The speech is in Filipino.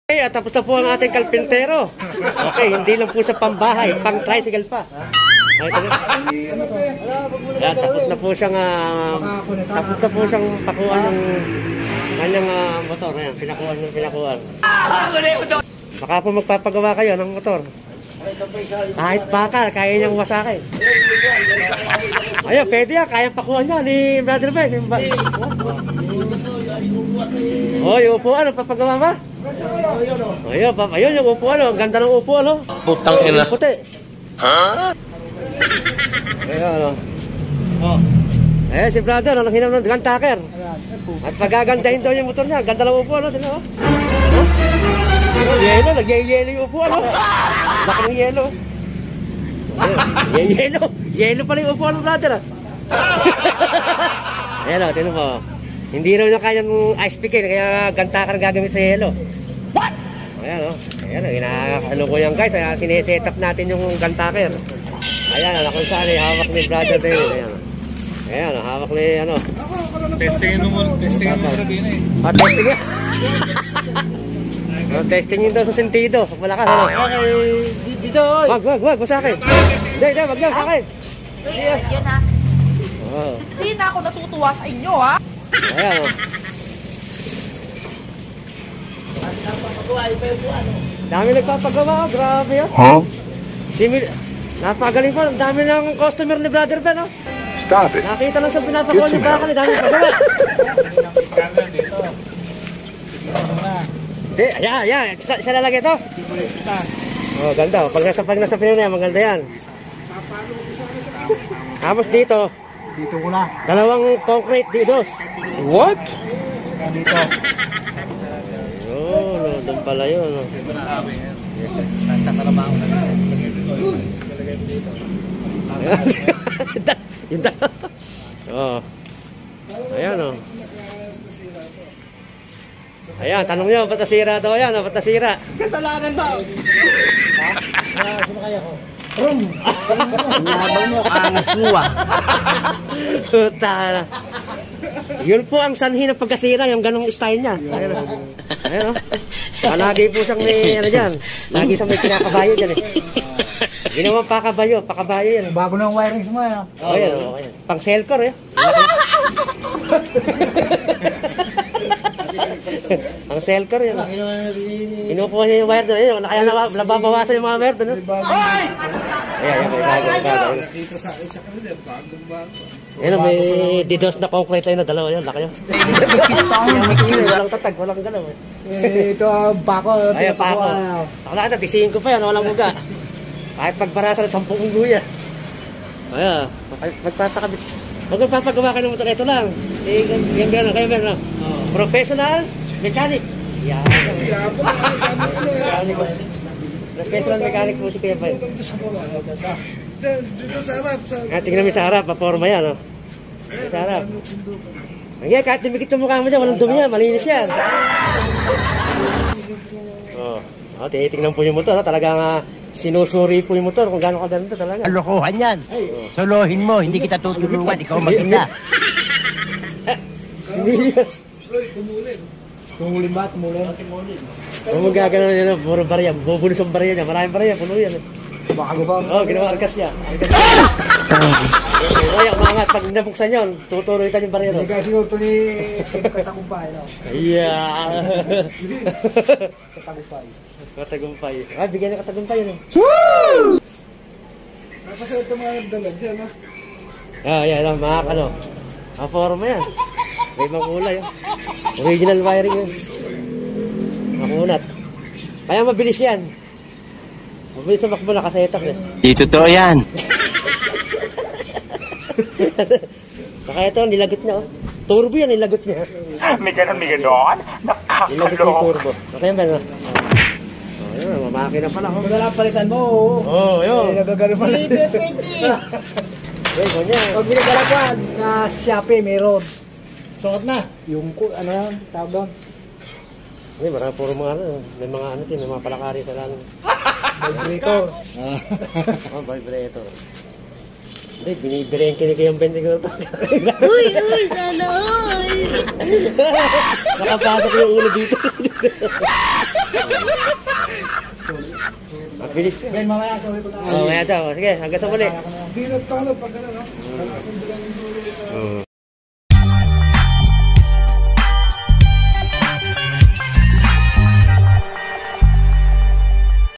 Okay, at tapos na po ang ating kalpintero. Okay, hindi lang po sa pambahay, pang tricycle pa. Ay, tapos na po siyang pakuan ng kanyang motor. Ayan, pinakuan. Baka po magpapagawa kayo ng motor. Kahit bakal, kaya niyang wasakin. Ayun, pwede yan, kaya pakuan niya ni Brother Ben. Oh, yung upuan, papagawa ba? Ayun yung upuan, ang ganda ng upuan, no? Putang ina. Puti. Ha? Ayun, si brother, ang hinam ng gantaker. At pagagandahin daw yung motor niya, ganda ng upuan, no? Sino? Yelo, nagyayelo yung upuan, no? Laki ng yelo. Yelo pala yung upuan ng brother, ah. Ayun, tinan mo. Hindi raw niya kayang ice pickin, kaya gantaker gagamit sa yelo. What? Ayan, ano ko yan guys, sineset up natin yung gantaker. Ayan, kung saan hawak ni Brother David. Ayan, hawak ni ano. Testingin mo sabihin eh. Testing yan. Testing yun daw sa sentido. Malakas, ano? Okay, dito. Wag, sa akin. Hindi, wag yan, sa akin. Yan ha. Hindi na ako natutuwa sa inyo ha. Ayan, dami nagpapagawa, grabe yan. Huh? Napagaling po, ang dami ng customer ni Brother Ben, no? Stop it. Nakita lang sa pinapagawa ni Bakal, dami pagawa. Ayan, siya lalagay ito. Oh, ganda. Pag nasa pinuna yan, maganda yan. Tapos dito ko na. Dalawang concrete dito. What? Dito. Ayun, doon pala yun. Sa trabaho na rin. Yung dalawa. Oo. Ayan, o. Ayan, tanong nyo, ba't nasira daw yan? Ba't nasira? Kasalanan ba? Sino kaya ko? Nabang mo, kangas mo ah. Puta. Yun po ang sanhi ng pagkasira, yung ganong style niya. Ayan o. Lagi po siyang may, ano dyan. Lagi siyang may kinakabayo dyan eh. Ginawa pakabayo yan. Bago na ang wirings mo yan. Oh, yan. Pang Selcor eh. Ang Selcor yan. Inukuha niya yung wire doon. Kaya nababawasan yung mga wire doon. Ayan, may bago. Ayan, may didos na concrete tayo na dalawa yan. Laki yan. Walang tatag, walang galaw eh. Ito ang bako. Ayan, pako. Nakakita, tisihin ko pa yan. Walang muga. Kahit pagbarasa ng 10 luya. Ayan, magpatakabit. Huwag magpapagawa ka ng motor. Ito lang. Yan gano'n, kayo meron. Professional mechanic. Yan. Professional mechanic po si Kuya Bay. Dito sa harap. Tingnan mo sa harap, paporma yan. Sa harap. Ngayon, kahit dumikit yung mukha mo dyan, walang dumi yan. Malinis yan. Tinitingnan po yung motor. Talagang sinusuri po yung motor kung gano'n kadalito talaga. Lokohan yan. Solohin mo, hindi kita tutulungan. Ikaw mag-ina. Tumulin ba? Tumulin. Kung magagano nyo, puro barya. Bubulos ang barya niya. Maraming barya, puno yan. Bago ba? Oo, ginawa arkas niya. Kaya umangat, pag nabuksan yun, tutuloy-tan yung barya. Hindi kasi siguro ito ni Katagumpay. Katagumpay. Bigyan niya Katagumpay yun. Woo! Napasaya ito mga nagdalag dyan ha? Yan, mga ano. Maporma yan. May ibang kulay. Original wiring yun. Makunat. Kaya mabilis yan. Mabilis na makbo, nakasetup eh. Di totoo yan. Saka ito, nilagot niya. Turbo yan, nilagot niya. May doon. Nilagot niya yung turbo. Okay ba na? Ayun, mamakina pala. Kung nalang palitan mo, yun. nagagano pala. Pag binagalakuan sa Shopee, mayroon. Suot na. Yung, ano yan, tawag doon. Marami puro mga ano. May mga ano din, may mga palakari sa lang. Vibrator. Vibrator. Hindi, binibireen kinig yung bente ko. Uy, sana all. Nakapasok yung ulo dito. Mabilis. Ben, mamaya, sorry po na. Oh, kaya daw. Sige, hanggang sa muli. Binat pa ano, pag ano, no?